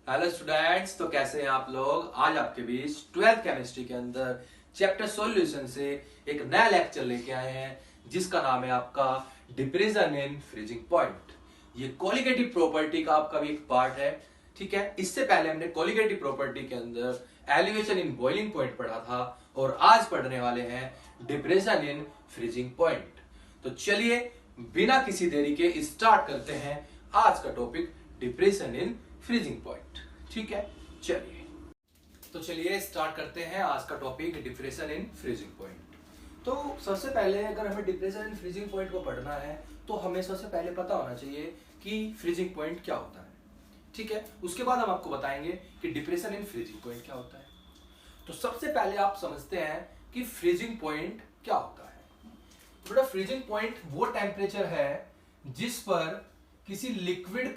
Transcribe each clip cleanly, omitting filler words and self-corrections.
Hello students, तो कैसे हैं आप लोग। आज आपके बीच 12th केमिस्ट्री के अंदर चैप्टर सॉल्यूशन से एक नया लेक्चर लेके आए हैं जिसका नाम है आपका डिप्रेशन इन फ्रीजिंग पॉइंट। ये कोलिगेटिव प्रॉपर्टी का आपका भी एक पार्ट है। ठीक है, इससे पहले हमने कोलिगेटिव प्रॉपर्टी के अंदर एलिवेशन इन बॉइलिंग पॉइंट पढ़ा था और आज पढ़ने वाले हैं डिप्रेशन इन फ्रीजिंग पॉइंट। तो चलिए बिना किसी देरी के स्टार्ट करते हैं आज का topic depression in freezing point. ठीक है, चलिए तो चलिए स्टार्ट करते हैं आज का topic depression in freezing point. तो सबसे पहले अगर हमें डिप्रेशन इन फ्रीजिंग पॉइंट को पढ़ना है तो हमें सबसे पहले पता होना चाहिए कि फ्रीजिंग पॉइंट क्या होता है। ठीक है, उसके बाद हम आपको बताएंगे कि डिप्रेशन इन फ्रीजिंग पॉइंट क्या होता है। तो सबसे पहले आप समझते हैं कि फ्रीजिंग पॉइंट क्या होता है। तो बेटा फ्रीजिंग पॉइंट वो टेम्परेचर है जिस पर किसी लिक्विड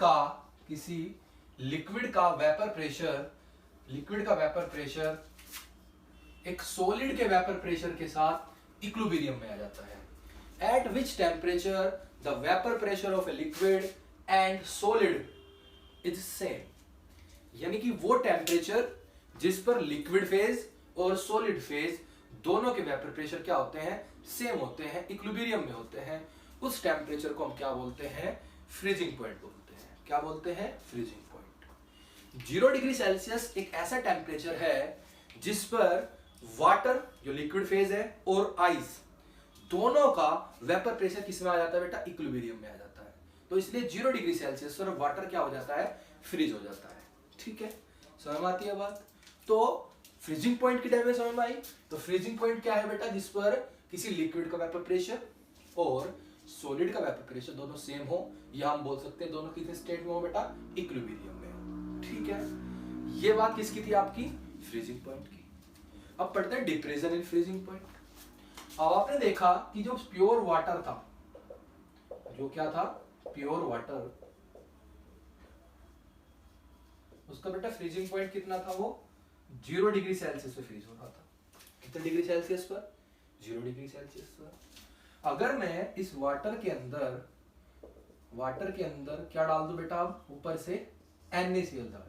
का वेपर प्रेशर एक सॉलिड के वेपर प्रेशर के साथ इक्विलिब्रियम में आ जाता है। Eight which temperature the vapour pressure of a liquid and solid is same. यानी कि वो टेम्परेचर जिस पर लिक्विड फेज और सॉलिड फेज दोनों के वेपर प्रेशर क्या होते हैं, सेम होते हैं, इक्विलिब्रियम में होते हैं। उस टेम्परेचर को हम क्या बोलते हैं, फ्रीजिंग पॉइंट बोलते हैं। क्या बोलते हैं, फ्रीजिंग पॉइंट। 0 डिग्री सेल्सियस एक ऐसा टेम्परेचर है जिस पर वाटर जो लिक्विड फेज है और आइस दोनों का वेपर प्रेशर किस में आ जाता है बेटा, इक्विलिब्रियम में आ जाता है। तो इसलिए 0 डिग्री सेल्सियस पर वाटर क्या हो जाता है, फ्रीज हो जाता है। ठीक है, समझ में आती है बात। तो फ्रीजिंग पॉइंट की टाइम समझ में आई। तो फ्रीजिंग पॉइंट क्या है बेटा, जिस पर किसी लिक्विड का वेपर प्रेशर और सॉलिड का वेपर प्रेशर दोनों सेम हो, या हम बोल सकते हैं दोनों किस स्टेट में हो बेटा, इक्विलिब्रियम में हो। ठीक है, ये बात किसकी थी, आपकी फ्रीजिंग पॉइंट की। अब पढ़ते हैं डिप्रेशन इन फ्रीजिंग पॉइंट। अब आपने देखा कि जो प्योर वाटर था, जो क्या था, प्योर वाटर, उसका बेटा फ्रीजिंग पॉइंट कितना था, वो 0 डिग्री सेल्सियस पे फ्रीज हो रहा था। कितने डिग्री सेल्सियस पर, 0 डिग्री सेल्सियस पर। अगर मैं इस वाटर के अंदर क्या डाल दूं बेटा, अब ऊपर से NaCl डाल दूं।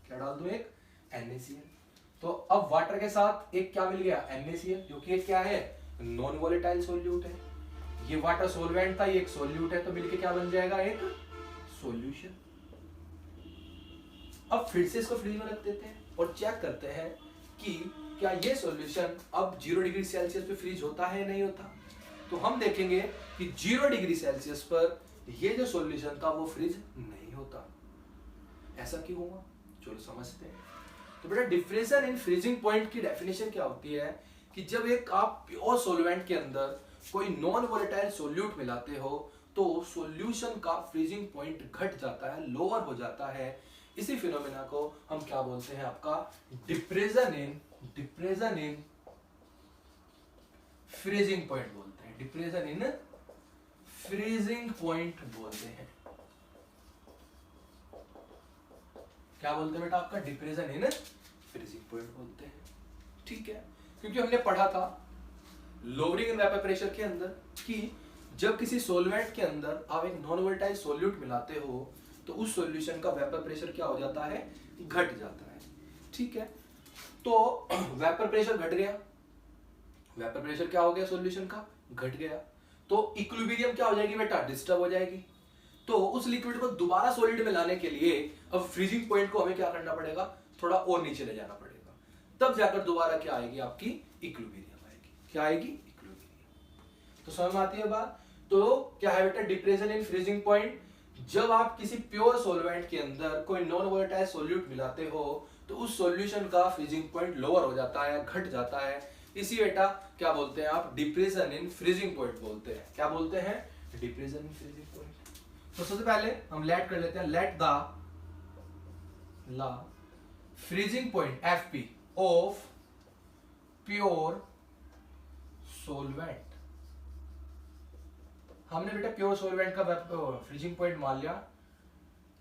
क्या डाल दूं, एक NaCl। तो अब वाटर के साथ एक क्या मिल गया, NaCl, जो कि एक क्या है, नॉन वोलेटाइल सॉल्यूट है। ये वाटर सोलवेंट था, ये एक सॉल्यूट है, तो मिलके क्या बन जाएगा, एक सॉल्यूशन। अब फिर से इसको फ्रीज में रख देते हैं और चेक करते हैं कि क्या ये सॉल्यूशन अब 0 डिग्री सेल्सियस पे फ्रीज होता है, नहीं होता। तो हम देखेंगे कि 0 डिग्री सेल्सियस पर ये जो सॉल्यूशन था वो फ्रीज नहीं होता। ऐसा क्यों हुआ, चलो समझते हैं। तो बेटा डिप्रेशन इन फ्रीजिंग पॉइंट की डेफिनेशन क्या होती है कि जब एक आप प्योर सॉल्वेंट के अंदर कोई नॉन वोलेटाइल सॉल्यूट मिलाते हो तो सॉल्यूशन का फ्रीजिंग पॉइंट घट जाता है, लोअर हो जाता है। इसी फिनोमेना को हम क्या बोलते हैं, आपका डिप्रेशन इन फ्रीजिंग पॉइंट बोलते हैं। डिप्रेशन इन फ्रीजिंग पॉइंट बोलते हैं। क्या बोलते हैं बेटा, आपका डिप्रेशन इन फ्रीजिंग पॉइंट बोलते हैं। ठीक है, क्योंकि हमने पढ़ा था लोअरिंग इन वेपर प्रेशर के अंदर कि जब किसी सॉल्वेंट के अंदर आप एक नॉन वोलेटाइल सॉल्यूट मिलाते हो तो उस सॉल्यूशन का वेपर प्रेशर क्या हो जाता है, घट जाता है। ठीक है, तो वेपर प्रेशर घट गया, वेपर प्रेशर क्या हो गया, सॉल्यूशन का घट गया, तो इक्विलिब्रियम क्या हो जाएगी बेटा, डिस्टर्ब हो जाएगी। तो उस लिक्विड को दोबारा सॉलिड में लाने के लिए अब फ्रीजिंग पॉइंट को हमें क्या करना पड़ेगा, थोड़ा और नीचे ले जाना पड़ेगा, तब जाकर दोबारा क्या आएगी, आपकी इक्विलिब्रियम आएगी। क्या आएगी, इक्विलिब्रियम। तो समझ में आती है बात। तो क्या है बेटा डिप्रेशन इन फ्रीजिंग पॉइंट, जब आप किसी प्योर सॉल्वेंट के अंदर कोई नॉन वोलेटाइल सॉल्यूट मिलाते हो तो उस सॉल्यूशन का फ्रीजिंग पॉइंट लोअर हो जाता है, घट जाता है। इसी बेटा क्या बोलते हैं आप, डिप्रेशन इन फ्रीजिंग पॉइंट बोलते हैं। क्या बोलते हैं, डिप्रेशन इन फ्रीजिंग पॉइंट। तो सबसे पहले हम लेट कर लेते हैं, let the freezing point FP of pure solvent. हमने बेटा प्योर सोलवेंट का फ्रीजिंग पॉइंट मान लिया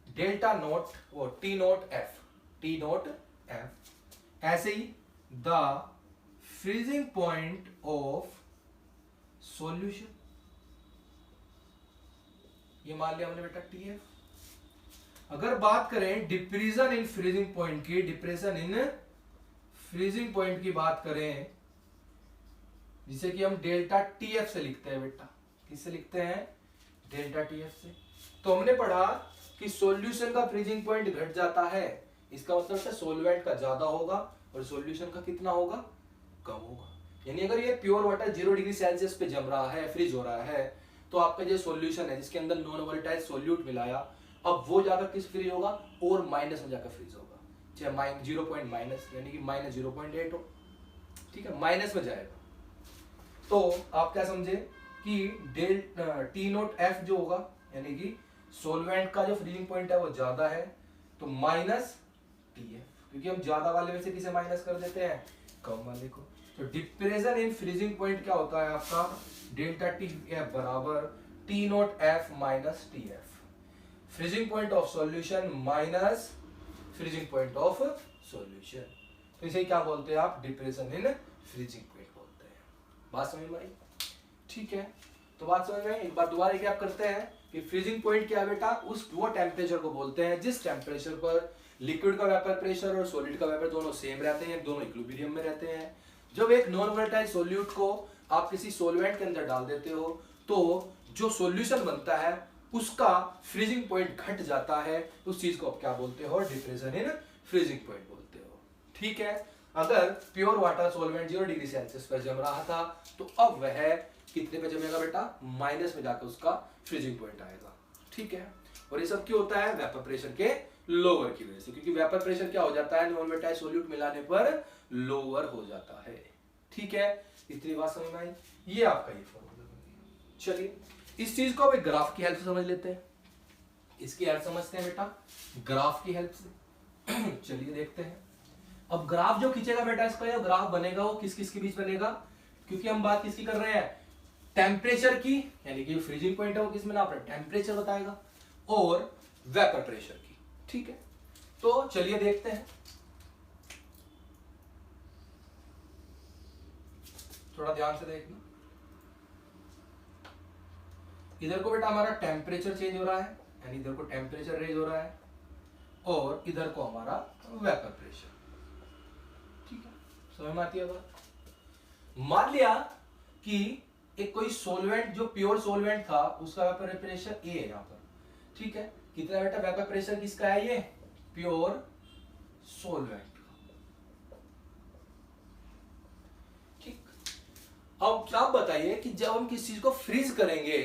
डेल्टा नोट और T नोट F। ऐसे ही the freezing point of solution, ये मान लिया हमने बेटा TF। अगर बात करें डिप्रेशन इन फ्रीजिंग पॉइंट की, डिप्रेशन इन फ्रीजिंग पॉइंट की बात करें, जिसे कि हम डेल्टा टीएफ से लिखते हैं बेटा, किससे लिखते हैं? डेल्टा टीएफ से। तो हमने पढ़ा कि सॉल्यूशन का फ्रीजिंग पॉइंट घट जाता है, इसका मतलब है सॉल्वेंट का ज्यादा होगा और सॉल्यूशन का कितना होगा? कम होगा। यानी अगर ये प्योर वाटर 0 डिग्री सेल्सियस पे जम रहा है, फ्रीज हो रहा है, तो आपका जो सॉल्यूशन है जिसके अंदर नॉन वोलेटाइल सॉल्यूट मिलाया, अब वो जाकर किस फ्रीज होगा? और माइनस में जाकर फ्रीज होगा, चाहे 0 पॉइंट माइनस यानी कि -0.8 हो, ठीक है, माइनस में जाएगा। तो आप क्या समझे कि डेल टी नोट एफ जो होगा, यानी कि सॉल्वेंट का जो फ्रीजिंग पॉइंट है वो ज्यादा है, तो माइनस टी एफ, क्योंकि हम ज्यादा वाले में से किसे माइनस कर देते हैं? कम वाले को। तो डिप्रेशन इन फ्रीजिंग पॉइंट क्या होता है आपका? डेल्टा टी एफ बराबर T note F minus T F, freezing point of solution minus freezing point of solution. तो इसे क्या बोलते हैं आप? डिप्रेशन इन फ्रीजिंग पॉइंट बोलते हैं। बात समझ में आई? ठीक है, तो बात समझ में आई। एक बार दोबारा क्या करते हैं कि फ्रीजिंग पॉइंट क्या है बेटा? उस वो टेम्परेचर को बोलते हैं जिस टेम्परेचर पर लिक्विड का वेपर प्रेशर और सॉलिड का वेपर दोनों सेम रहते हैं, दोनों इक्विलिब्रियम में रहते हैं। जब एक नॉन वोलेटाइल सॉल्यूट को आप किसी सॉल्वेंट के अंदर डाल देते हो, तो जो सॉल्यूशन बनता है उसका फ्रीजिंग पॉइंट घट जाता है, उस चीज को आप क्या बोलते हो? डिप्रेशन इन फ्रीजिंग पॉइंट बोलते हो। ठीक है, अगर pure water solvent 0 degree Celsius पर जम रहा था, तो अब वह कितने पे जमेगा बेटा? माइनस में जाकर उसका फ्रीजिंग पॉइंट आएगा। ठीक है, और ये सब क्यों होता है? वेपर प्रेशर के लोअर की वजह से, क्योंकि वेपर प्रेशर क्या हो जाता है? नॉन वोलेटाइल सॉल्यूट मिलाने पर लोअर हो जाता है। ठीक है, इतनी बात समझ में आई? ये आपका ये फॉर्मूला बन गया। चलिए इस चीज को अब एक ग्राफ की हेल्प से समझ लेते हैं। इसकी हेल्प समझते हैं बेटा ग्राफ की हेल्प से। चलिए देखते हैं। अब ग्राफ जो खींचेगा बेटा, इसका ये ग्राफ बनेगा वो किस किस के बीच बनेगा? क्योंकि हम बात किसकी कर रहे हैं? टेम्परेचर की, यानी कि फ्रीजिंग पॉइंट है वो किस में ना अपना टेम्परेचर बताएगा, और वेपर प्रेशर की। ठीक है, तो चलिए देखते हैं। थोड़ा ध्यान से देखना। इधर को बेटा हमारा टेम्परेचर चेंज हो रहा है, यानी इधर को टेम्परेचर रेज हो रहा है, और इधर को हमारा वेपर प्रेशर। ठीक है, समझ में आती है बात? मान लिया कि एक कोई सॉल्वेंट जो प्योर सॉल्वेंट था उसका वेपर प्रेशर ए है यहाँ पर। ठीक है, कितना बेटा वेपर प्रेशर किसका है? ये प्योर सॉल्वेंट। ठीक, अब क्या बताइए कि जब हम किसी चीज को फ्रीज करेंगे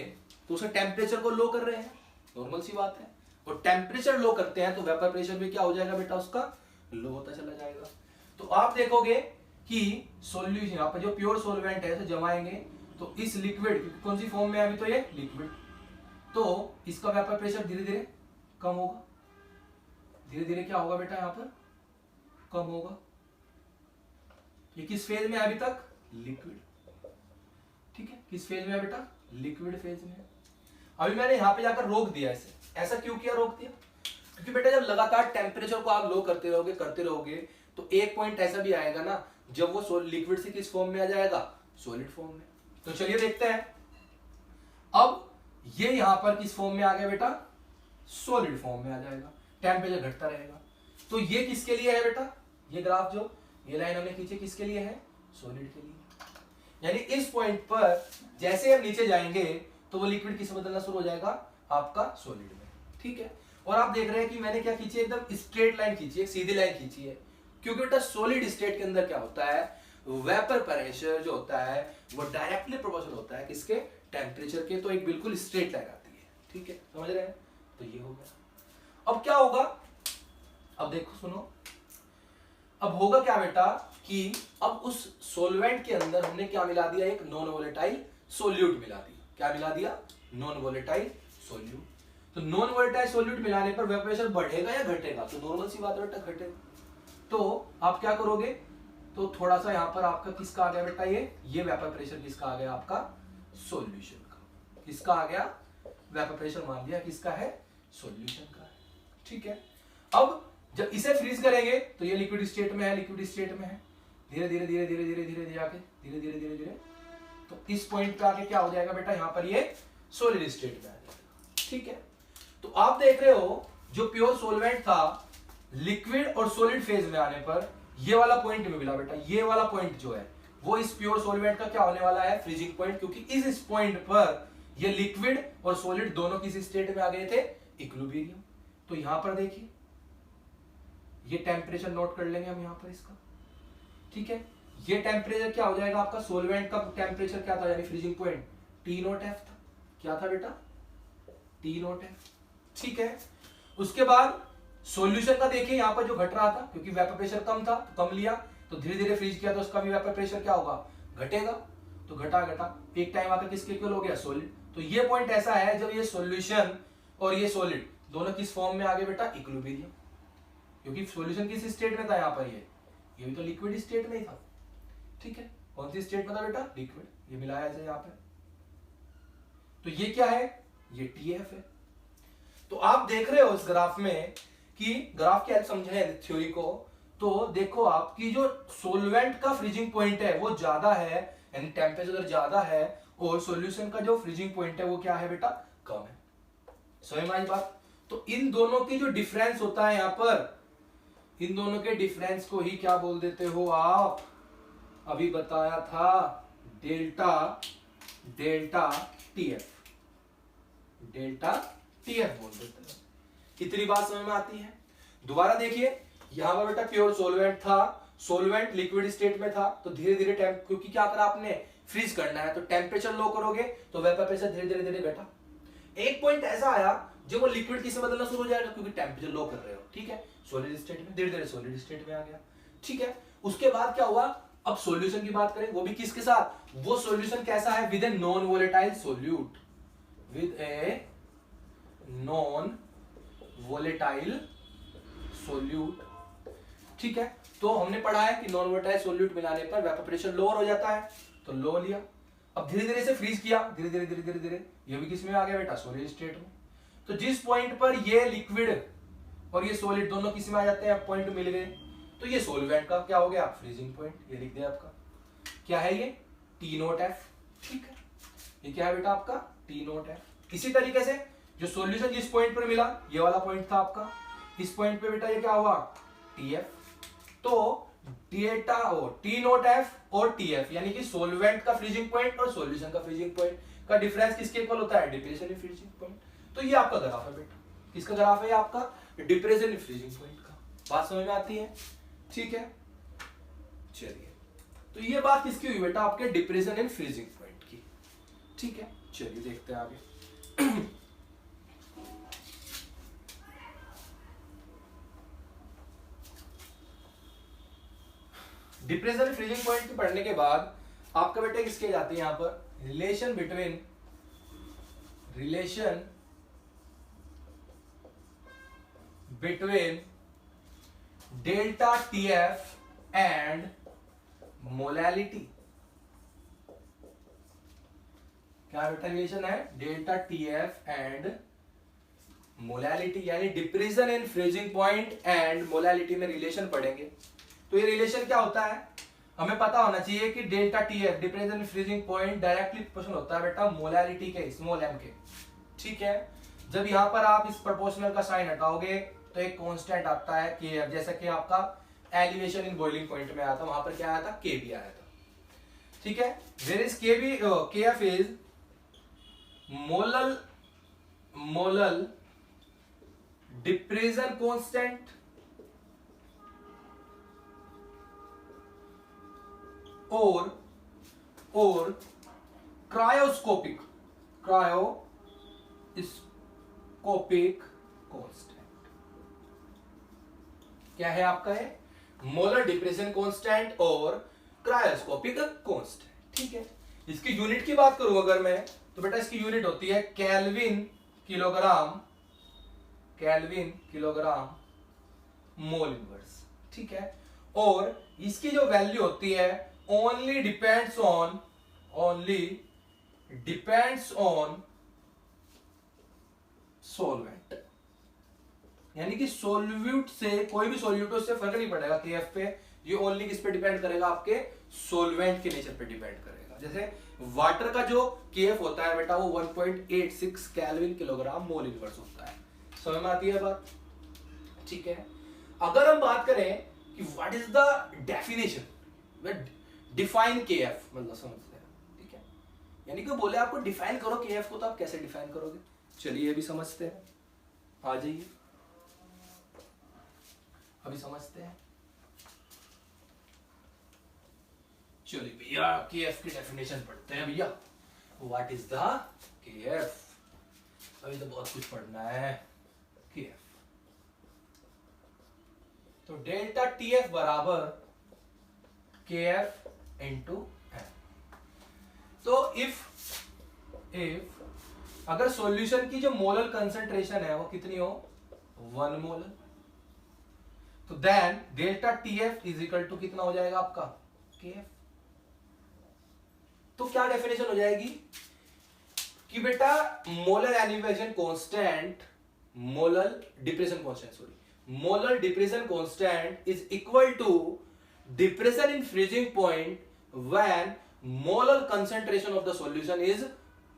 तो उसके टेम्परेचर को लो कर रहे हैं, नॉर्मल सी बात है, और टेम्परेचर लो करते हैं तो वेपर प्रेशर भी क्या हो जाएगा बेटा? उसका लो होता चला जाएगा। तो आप देखोगे कि सॉल्यूशन यहाँ पर जो प्योर सॉल्वेंट है, जमाएंगे तो इस लिक्विड, कौन सी फॉर्म में है अभी? तो ये लिक्विड, तो इसका वेपर प्रेशर धीरे धीरे कम होगा। धीरे धीरे क्या होगा बेटा? यहाँ पर कम होगा। ये किस फेज में है अभी तक? लिक्विड। ठीक है, किस फेज में है बेटा? लिक्विड फेज में। अभी मैंने यहां पे जाकर रोक दिया इसे। ऐसा क्यों किया? रोक दिया क्योंकि बेटा जब लगातार टेम्परेचर को आप लो करते रहोगे तो एक पॉइंट ऐसा भी आएगा ना जब वो लिक्विड से किस फॉर्म में आ जाएगा? सॉलिड फॉर्म में। तो चलिए देखते हैं। अब ये यहां पर किस फॉर्म में आ गया बेटा? सॉलिड फॉर्म में आ जाएगा, टेम्परेचर घटता रहेगा। तो ये किसके लिए है बेटा? ये ग्राफ जो ये लाइन हमने खींची किसके लिए है? सॉलिड के लिए। यानी इस पॉइंट पर जैसे हम नीचे जाएंगे तो वो लिक्विड किस में बदलना शुरू हो जाएगा? आपका सॉलिड में। ठीक है, और आप देख रहे हैं कि मैंने क्या खींची? एकदम स्ट्रेट लाइन खींची है, सीधी लाइन खींची है, क्योंकि बेटा सॉलिड स्टेट के अंदर क्या होता है? वेपर प्रेशर जो होता है वो डायरेक्टली प्रोपोर्शनल होता है किसके? टेम्परेचर के। तो एक बिल्कुल स्ट्रेट लाइन आती है। ठीक है, समझ रहे हैं? तो ये हो गया। अब क्या होगा? अब देखो सुनो, अब होगा क्या बेटा कि अब उस सॉल्वेंट के अंदर हमने क्या मिला दिया? एक नॉन वोलेटाइल सॉल्यूट मिला दिया। क्या मिला दिया? Non volatile solute. तो नॉन वोलेटाइल सॉल्यूट मिलाने पर वेपर प्रेशर बढ़ेगा या घटेगा? तो नॉर्मल सी बात है बेटा, घटेगा। तो आप क्या करोगे? तो थोड़ा सा यहां पर आपका किसका आ गया बेटा? ये वेपर प्रेशर किसका आ गया? आपका सॉल्यूशन का। किसका आ गया? वेपर प्रेशर मान लिया किसका है? सॉल्यूशन का है। ठीक है, अब जब इसे फ्रीज करेंगे तो ये लिक्विड स्टेट में है, लिक्विड स्टेट में है। धीरे धीरे धीरे धीरे धीरे धीरे धीरे आके धीरे धीरे धीरे धीरे तो इस पॉइंट पे आके क्या हो जाएगा बेटा? यहाँ पर ये सॉलिड स्टेट में आ जाएगा। ठीक है, तो आप देख रहे हो जो प्योर सोलवेंट था लिक्विड और सॉलिड फेज में आने पर ये वाला पॉइंट में मिला बेटा, ये वाला पॉइंट जो है वो इस प्योर सॉल्वेंट का क्या होने वाला है, फ्रीजिंग पॉइंट, क्योंकि इस पॉइंट पर ये लिक्विड और सॉलिड दोनों किसी स्टेट में आ गए थे, इक्विलिब्रियम। तो यहां पर देखिए ये टेम्परेचर नोट कर लेंगे हम यहां पर इसका, ठीक है। ये टेम्परेचर क्या हो जाएगा आपका, सॉल्वेंट का टेम्परेचर क्या था यानी फ्रीजिंग पॉइंट, T0F था। क्या था बेटा, T0F, ठीक है। उसके बाद सॉल्यूशन का देखिए यहां पर जो घट रहा था, क्योंकि वेपर प्रेशर कम था तो कम लिया, तो धीरे धीरे फ्रीज किया तो उसका भी वेपर प्रेशर क्या होगा, घटेगा। तो घटा घटा एक टाइम आकर किसके इक्वल हो गया, सॉलिड। तो ये पॉइंट ऐसा है जब ये सॉल्यूशन और ये सॉलिड दोनों किस फॉर्म में आ गए बेटा, इक्विलिब्रियम, क्योंकि सॉल्यूशन किस स्टेट में था यहाँ पर, ये भी तो लिक्विड स्टेट में ही था, ठीक है। कौन सी स्टेट में था बेटा, लिक्विड, ये मिलाया जाए यहाँ पे। तो ये क्या है, ये TF है। तो आप देख रहे हो इस ग्राफ में कि ग्राफ की हेल्प समझे थ्योरी को, तो देखो आपकी जो सोलवेंट का फ्रीजिंग पॉइंट है वो ज्यादा है, यानी टेम्परेचर ज्यादा है, और सॉल्यूशन का जो फ्रीजिंग पॉइंट है वो क्या है बेटा, कम है। समझ में आई बात। तो इन दोनों की जो डिफरेंस होता है यहां पर, इन दोनों के डिफरेंस को ही क्या बोल देते हो आप, अभी बताया था डेल्टा TF, डेल्टा TF बोल देते हैं। इतनी बात समझ में आती है। दोबारा देखिए यहां पर बेटा प्योर सोलवेंट था, सोलवेंट लिक्विड स्टेट में था, तो धीरे धीरे क्योंकि क्या करा आपने, फ्रीज करना है, तो टेम्परेचर लो करोगे तो वेपर प्रेशर धीरे धीरे घटा। एक पॉइंट ऐसा आया जब वो लिक्विड किससे बदलना शुरू हो जाएगा, क्योंकि टेम्परेचर लो कर रहे हो, ठीक है, सॉलिड स्टेट में, धीरे धीरे सॉलिड स्टेट में आ गया, ठीक है। उसके बाद क्या हुआ, अब सॉल्यूशन की बात करें, वो भी किसके साथ, वो सॉल्यूशन कैसा है, with a non volatile solute, with a non volatile solute, ठीक है। तो हमने पढ़ा है कि नॉन वोलेटाइल सोल्यूट मिलाने पर वेपर प्रेशर लोअर हो जाता है, तो लो लिया। अब धीरे धीरे से फ्रीज किया, धीरे धीरे धीरे धीरे धीरे ये भी किस में आ गया बेटा, सॉलिड स्टेट में। तो जिस पॉइंट पर ये लिक्विड और ये सॉलिड दोनों किस में आ जाते हैं, पॉइंट मिल गए, तो ये सॉल्वेंट का क्या हो गया, फ्रीजिंग पॉइंट, ये लिख दिया आपका, क्या है ये, T0F, ठीक है। ये क्या है बेटा आपका, T0F। इसी तरीके से जो सॉल्यूशन जिस पॉइंट पर मिला, ये वाला पॉइंट था आपका, इस पॉइंट पे बेटा ये क्या हुआ, TF। तो डेटा T0F और TF यानी कि सॉल्वेंट का फ्रीजिंग पॉइंट और सॉल्यूशन का फ्रीजिंग पॉइंट का डिफरेंस किसके इक्वल होता है, डिप्रेशन इन फ्रीजिंग पॉइंट। तो ये आपका ग्राफ है बेटा, किसका ग्राफ है आपका, डिप्रेशन इन फ्रीजिंग पॉइंट का। बात समझ में आती है, ठीक है। चलिए तो ये बात किसकी हुई बेटा, आपके डिप्रेशन इन फ्रीजिंग पॉइंट की, ठीक है। चलिए देखते हैं आगे। डिप्रेशन फ्रीजिंग पॉइंट की पढ़ने के बाद आपका बेटा किसके जाते हैं यहां पर, relation between delta TF and molality. क्या बेटा रिलेशन है, डेल्टा TF एंड मोलैलिटी, यानी depression in freezing point and molality में रिलेशन पढ़ेंगे। तो ये रिलेशन क्या होता है, हमें पता होना चाहिए कि delta TF depression in freezing point directly proportional होता है बेटा मोलैलिटी के, स्मॉल m के, ठीक है। जब यहां पर आप इस प्रोपोर्शनल का साइन हटाओगे तो एक कांस्टेंट आता है Kf, जैसा कि आपका एलिवेशन इन बॉइलिंग पॉइंट में आया था, वहां पर क्या आया था, Kb आया था, ठीक है। Where is Kf is molal depression constant और क्रायोस्कोपिक कांस्टेंट। क्या है आपका है, मोलर डिप्रेशन कांस्टेंट और क्रायोस्कोपिक कांस्टेंट, ठीक है। इसकी यूनिट की बात करूं अगर मैं, तो बेटा इसकी यूनिट होती है केल्विन किलोग्राम मोल इनवर्स, ठीक है। और इसकी जो वैल्यू होती है only depends on solvent, यानी कि सोल्यूट से, कोई भी सोल्यूट उससे फर्क नहीं पड़ेगा Kf पे, ये ओनली किस पे डिपेंड करेगा, आपके सोल्वेंट के नेचर पे डिपेंड करेगा। जैसे वाटर का जो Kf होता है बेटा वो 1.86 केल्विन किलोग्राम मोल इनवर्स होता है। समझ में आती है बात, ठीक है। अगर हम बात करें कि what is the definition, define के एफ, मतलब समझते हैं, ठीक है। यानी कि बोले आपको डिफाइन करो के एफ को, तो आप कैसे डिफाइन करोगे? चलिए अभी समझते हैं, आ जाइए अभी समझते हैं। चलिए भैया के एफ की डेफिनेशन पढ़ते हैं भैया। व्हाट इज द के एफ? अभी तो बहुत कुछ पढ़ना है। के एफ तो डेल्टा टी एफ बराबर के एफ इंटू एम। तो इफ अगर सॉल्यूशन की जो मोलर कंसंट्रेशन है वो कितनी हो, 1 मोलर, तो then delta T F is equal to कितना हो जाएगा आपका, के एफ। तो क्या डेफिनेशन हो जाएगी कि बेटा molar elevation constant, molar depression constant, sorry, molar depression constant is equal to depression in freezing point when molar concentration of the solution is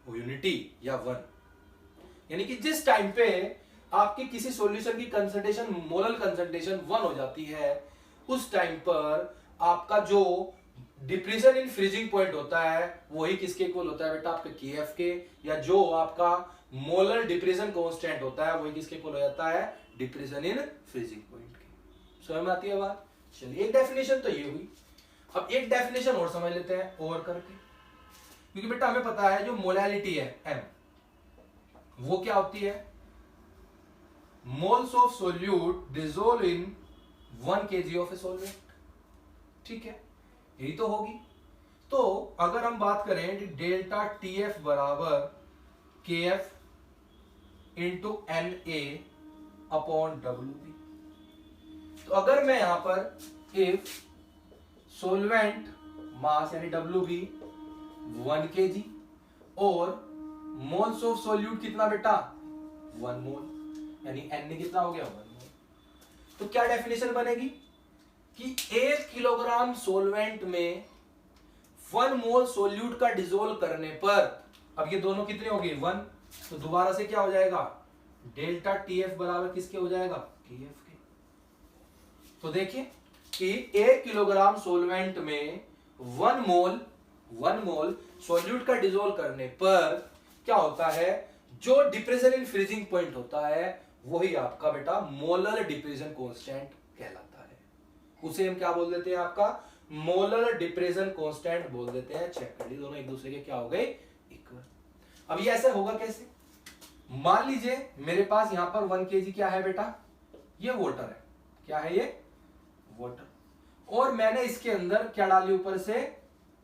unity या 1। यानी कि जिस टाइम पे आपकी किसी सॉल्यूशन की कंसंट्रेशन, मोलर कंसंट्रेशन 1 हो जाती है, उस टाइम पर आपका जो डिप्रेशन इन फ्रीजिंग पॉइंट होता है वही किसके इक्वल होता है बेटा, आपके केएफ के, या जो आपका मोलर डिप्रेशन कांस्टेंट होता है वही किसके इक्वल हो जाता है, डिप्रेशन इन फ्रीजिंग पॉइंट के। समझ में आती है बात? चलिए एक डेफिनेशन तो ये हुई। अब एक डेफिनेशन और समझ लेते हैं और करके, क्योंकि बेटा हमें पता है जो मोलैलिटी है एम, वो क्या होती है, moles of solute dissolve in 1 kg of a solvent, ठीक है, यही तो होगी। तो अगर हम बात करें डेल्टा टी एफ बराबर K F into N A upon W B, तो अगर मैं यहां पर इफ सोलवेंट मास यानी डब्ल्यू बी 1 kg और मोल्स ऑफ सोल्यूट कितना बेटा, 1 मोल, यानी एन कितना हो गया, 1 मोल, तो क्या डेफिनेशन बनेगी कि 1 किलोग्राम सोलवेंट में 1 मोल सोल्यूट का डिसॉल्व करने पर, अब ये दोनों कितने हो गए, 1, तो दोबारा से क्या हो जाएगा, डेल्टा टी एफ बराबर किसके हो जाएगा, के एफ के। तो देखिए कि 1 किलोग्राम सोलवेंट में 1 मोल सोल्यूट का डिसॉल्व करने पर क्या होता है, जो डिप्रेशन इन फ्रीजिंग पॉइंट होता है वही आपका बेटा मोलर डिप्रेशन कांस्टेंट कहलाता है। उसे हम क्या बोल देते हैं, आपका मोलर डिप्रेशन कांस्टेंट बोल देते हैं। चेक कर लीजिए, दोनों एक दूसरे के क्या हो गए, इक्वल। अब ये ऐसा होगा कैसे, मान लीजिए मेरे पास यहां पर 1 kg क्या है बेटा, ये वाटर है, क्या है ये, वाटर, और मैंने इसके अंदर क्या डाली, ऊपर से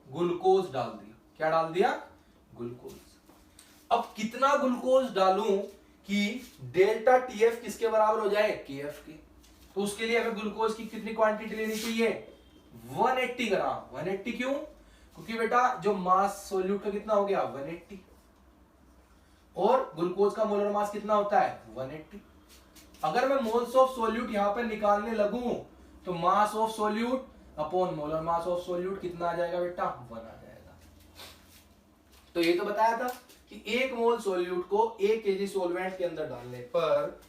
ग्लूकोज डाल दिया। क्या डाल दिया, ग्लूकोज। अब कितना ग्लूकोज डालूं कि डेल्टा टीएफ किसके बराबर हो जाए, केएफ के। तो उसके लिए हमें ग्लूकोज की कितनी क्वांटिटी लेनी चाहिए, 180 ग्राम। 180 क्यों, क्योंकि बेटा जो मास सोल्यूट का कितना हो गया, 180, और ग्लूकोज का मोलर मास कितना होता है, 180। अगर मैं मोल्स ऑफ सोल्यूट यहां पर निकालने लगूं तो mass of solute upon molar mass of solute कितना आ जाएगा बेटा, 1 आ जाएगा। तो ये तो बताया था कि 1 मोल सोल्यूट को 1 kg सोलवेंट के अंदर डालने पर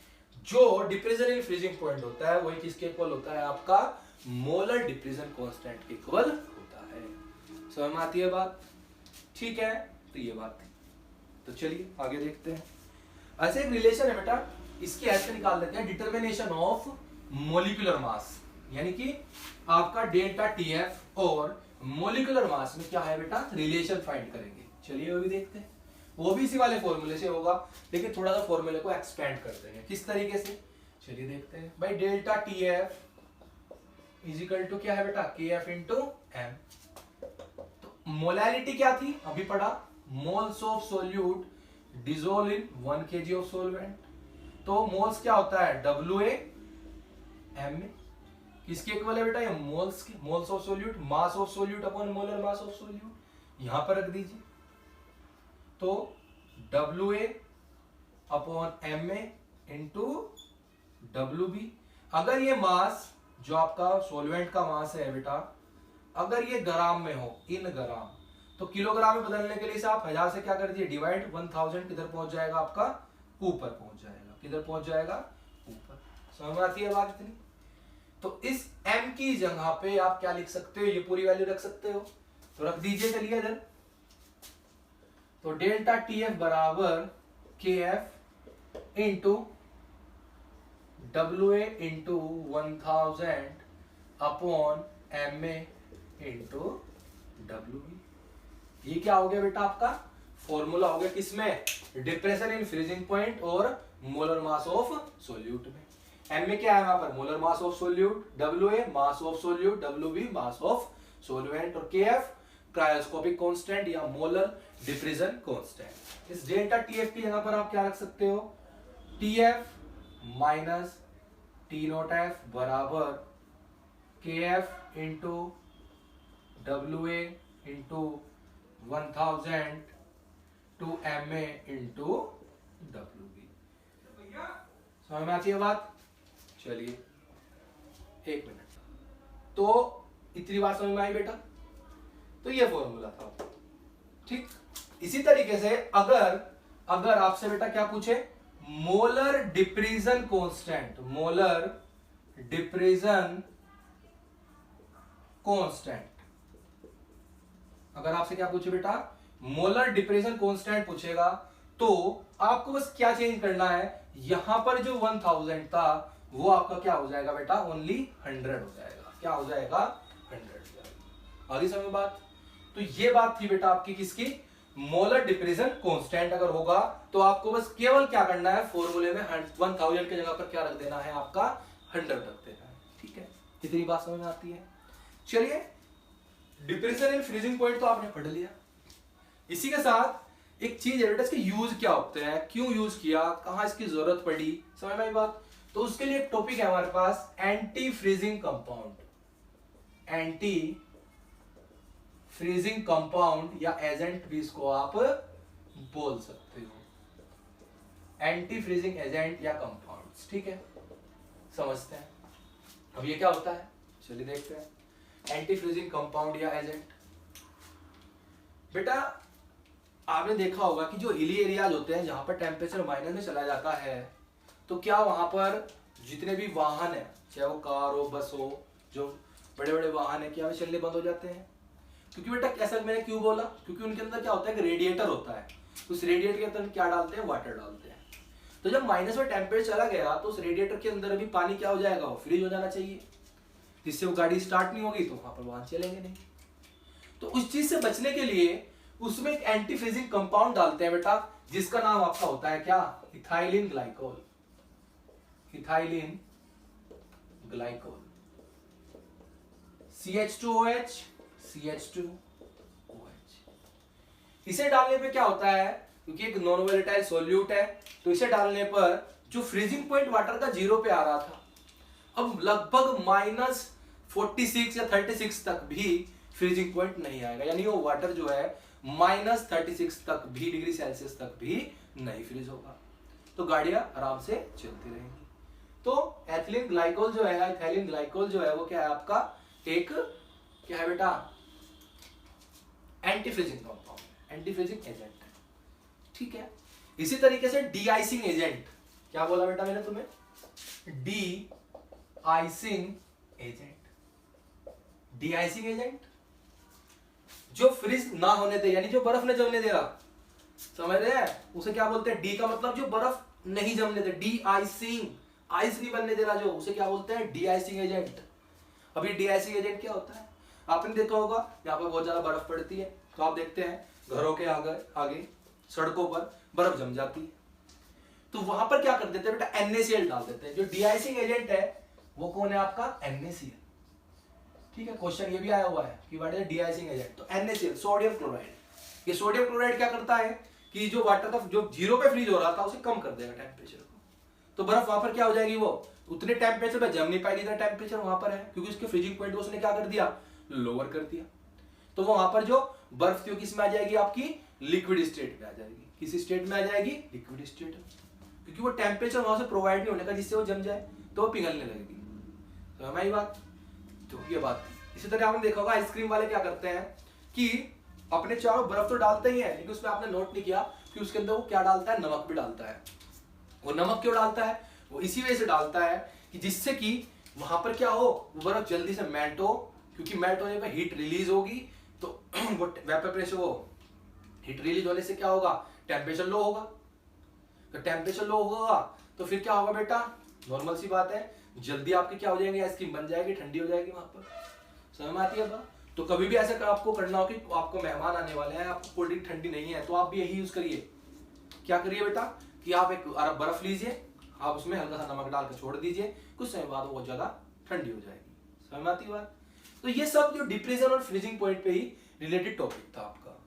जो डिप्रेशन इन फ्रीजिंग पॉइंट होता है वही किसके इक्वल होता है, आपका मोलर डिप्रेशन कांस्टेंट के इक्वल होता है। समझ में आती है बात? ठीक है, तो ये बात थी। तो चलिए आगे देखते हैं। ऐसे एक रिलेशन है बेटा, इसकी ऐसे निकाल लेते हैं, डिटर्मिनेशन ऑफ मोलिकुलर मास, यानी कि आपका डेल्टा टीएफ और मोलिकुलर मास में क्या है बेटा, रिलेशन फाइंड करेंगे। चलिए वो भी देखते हैं, वो भी इसी वाले फॉर्मूले से होगा, लेकिन थोड़ा सा फॉर्मूले को एक्सपेंड करते हैं। किस तरीके से, चलिए देखते हैं। भाई delta TF is equal to क्या है बेटा, के एफ इंटू एम। तो मोलैलिटी क्या थी, अभी पढ़ा, moles of solute dissolve in 1 kg of solvent. तो मोल्स क्या होता है, WA M में, किसके इक्वल है बेटा, ये मोल्स के, moles of solute, mass of solute upon molar mass of solute, यहां पर रख दीजिए। तो WA upon MA into WB। अगर ये मास जो आपका सोलवेंट का मास है बेटा, अगर ये ग्राम में हो, इन ग्राम, तो किलोग्राम में बदलने के लिए आप 1000 से क्या कर दीजिए, डिवाइड 1000, किधर पहुंच जाएगा आपका, ऊपर पहुंच जाएगा। किधर पहुंच जाएगा, ऊपर। समझ में आती है बात इतनी? तो इस m की जगह पे आप क्या लिख सकते हो, ये पूरी वैल्यू रख सकते हो, तो रख दीजिए। चलिए इधर, तो डेल्टा TF बराबर KF into WA into 1000 upon MA into WB। ये क्या हो गया बेटा आपका फॉर्मूला हो गया किसमें, डिप्रेशन इन फ्रीजिंग पॉइंट और मोलर मास ऑफ सोल्यूट में। MA क्या है वहां पर, molar mass of solute, WA mass of solute, WB mass of सोल्वेंट, और KF क्रायोस्कोपिक कांस्टेंट या मोलर डिफ्यूजन कांस्टेंट। इस डेल्टा TF की जगह पर आप क्या रख सकते हो, TF माइनस T0F बराबर KF into WA into 1000 to MA into WB। समझ में आती है बात? चलिए एक मिनट, तो इतनी बात समझ में आई बेटा? तो ये फॉर्मूला था, ठीक। इसी तरीके से अगर आपसे बेटा क्या पूछे, molar diffusion constant, molar diffusion constant, अगर आपसे क्या पूछे बेटा, मोलर डिफ्यूजन कांस्टेंट पूछेगा, तो आपको बस क्या चेंज करना है, यहां पर जो 1000 था वो आपका क्या हो जाएगा बेटा, ओनली 100 हो जाएगा। क्या हो जाएगा, 100 हो जाएगा। आगे समझ बात? तो ये बात थी बेटा आपकी किसकी, मोलर डिफ्यूजन कांस्टेंट अगर होगा तो आपको बस केवल क्या करना है, फॉर्मूले में 1000 की जगह पर क्या रख देना है, आपका 100 रख देना है। ठीक है, इतनी बात समझ में आती है? चलिए, डिप्रेशन इन फ्रीजिंग पॉइंट तो आपने पढ़ लिया। इसी के साथ एक चीज है बेटा, इसके यूज क्या होते हैं, क्यों यूज किया, कहां इसकी जरूरत पड़ी, समझ में आई बात? तो उसके लिए एक टॉपिक है हमारे पास, anti freezing compound. Anti freezing compound या एजेंट भी इसको आप बोल सकते हो, एंटी फ्रीजिंग एजेंट या कंपाउंड्स। ठीक है, समझते हैं अब ये क्या होता है, चलिए देखते हैं। एंटी फ्रीजिंग कंपाउंड या एजेंट, बेटा आपने देखा होगा कि जो हिली एरियाज होते हैं जहां पर टेम्परेचर माइनस में चला जाता है, तो क्या वहां पर जितने भी वाहन है, चाहे वो कार हो, बस हो, जो बड़े बड़े वाहन है, क्या वे चलने बंद हो जाते हैं? क्योंकि बेटा ऐसा मैंने क्यों बोला, क्योंकि उनके अंदर क्या होता है कि रेडिएटर होता है, उस रेडिएटर के अंदर क्या डालते हैं, वाटर डालते हैं। तो जब माइनस में टेम्परेचर चला गया तो उस रेडिएटर के अंदर भी पानी क्या हो जाएगा, वो फ्रीज हो जाना चाहिए, जिससे वो गाड़ी स्टार्ट नहीं होगी, तो वहां पर वाहन चलेंगे नहीं। तो उस चीज से बचने के लिए उसमें एक एंटी फ्रीजिंग कंपाउंड डालते हैं बेटा, जिसका नाम आपका होता है क्या, ethylene glycol. Ethylene glycol, CH2OH CH2OH। इसे डालने पे क्या होता है, क्योंकि एक नॉन वोलेटाइल सॉल्यूट है, तो इसे डालने पर जो फ्रीजिंग पॉइंट वाटर का 0 पे आ रहा था, अब लगभग -46 या 36 तक भी फ्रीजिंग पॉइंट नहीं आएगा, यानी वो वाटर जो है -36 तक भी, डिग्री सेल्सियस तक भी नहीं फ्रीज होगा, तो गाड़ियां आराम से चलती रहेंगी। तो एथिलीन ग्लाइकोल जो है, इथाइलिन ग्लाइकोल जो है, वो क्या है आपका, एक क्या है बेटा, anti freezing compound, anti freezing agent. ठीक है, इसी तरीके से डी आइसिंग एजेंट, क्या बोला बेटा मैंने तुम्हें, D icing agent. D icing agent जो फ्रीज ना होने दे, यानी जो बर्फ नहीं जमने दे रहा, समझ रहे हैं, उसे क्या बोलते हैं, डी का मतलब जो बर्फ नहीं जमने दे, डी आइसिंग, आइस नहीं बनने दे रहा जो, उसे क्या बोलते हैं, डी आइसिंग एजेंट। अभी डी आइसिंग एजेंट क्या होता है, आपने देखा होगा यहाँ पर बहुत ज्यादा बर्फ पड़ती है, तो आप देखते हैं घरों के आगे सड़कों पर बर्फ जम जाती है, तो वहां पर क्या कर देते हैं बेटा, NaCl डाल देते हैं। जो डी आइसिंग एजेंट है वो कौन है आपका, NaCl। ठीक है, क्वेश्चन ये भी आया हुआ है कि what is D icing agent, तो NaCl, सोडियम क्लोराइड। ये सोडियम क्लोराइड क्या करता है कि जो वाटर का जो 0 पे फ्रीज हो रहा था उसे कम कर देगा टेम्परेचर को, तो बर्फ वहां पर क्या हो जाएगी, वो उतने टेम्परेचर पे जम नहीं पाएगी, इतना टेम्परेचर वहां पर है, क्योंकि उसके फ्रीजिंग पॉइंट को उसने क्या कर दिया, लोअर कर दिया। तो वहां पर जो बर्फ थी वो किस में आ जाएगी, आपकी लिक्विड स्टेट में आ जाएगी। किसी स्टेट में आ जाएगी, लिक्विड स्टेट, क्योंकि वो टेम्परेचर वहां से प्रोवाइड नहीं होने का जिससे वो जम जाए, तो वो पिघलने लगेगी। तो हमारी बात, तो ये बात थी। इसी तरह आपने देखा होगा आइसक्रीम वाले क्या करते हैं कि अपने चारों बर्फ तो डालते ही है, लेकिन उसमें आपने नोट नहीं किया कि उसके अंदर वो क्या डालता है, नमक भी डालता है। वो नमक क्यों डालता है, वो इसी वजह से डालता है कि जिससे कि वहां पर क्या हो, वो बर्फ जल्दी से मेल्ट हो, क्योंकि मेल्ट होने पर हीट रिलीज होगी, तो वो वेपर प्रेशर, वो हीट रिलीज होने से क्या होगा, टेम्परेचर लो होगा। तो टेम्परेचर लो होगा तो फिर क्या होगा बेटा, नॉर्मल सी बात है, जल्दी आपकी क्या हो जाएंगे, आइसक्रीम बन जाएगी, ठंडी हो जाएगी वहां पर। समझ में आती है बात? तो कभी भी ऐसा आपको करना हो कि आपको मेहमान आने वाले हैं, आपको कोल्ड ड्रिंक ठंडी नहीं है, तो आप भी यही यूज करिए। क्या करिए बेटा कि आप एक अरब बर्फ लीजिए, आप उसमें हल्का सा नमक डाल कर छोड़ दीजिए, कुछ समय बाद वो ज्यादा ठंडी हो जाएगी। समझ में आती है बात? तो ये सब जो डिप्रेशन और फ्रीजिंग पॉइंट पे ही रिलेटेड टॉपिक था आपका।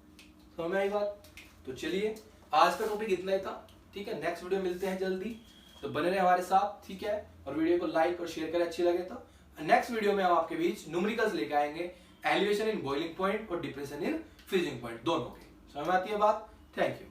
समझ में आई बात? तो चलिए आज का टॉपिक इतना ही था, ठीक है। नेक्स्ट वीडियो मिलते हैं जल्दी, तो बने रहे हमारे साथ, ठीक है। और वीडियो को लाइक और शेयर करें अच्छी लगे तो। नेक्स्ट वीडियो में हम आपके बीच न्यूमेरिकल्स लेके आएंगे, एलिवेशन इन बॉइलिंग पॉइंट और डिप्रेशन इन फ्रीजिंग पॉइंट, दोनों के। समझ में आती है बात? Thank you.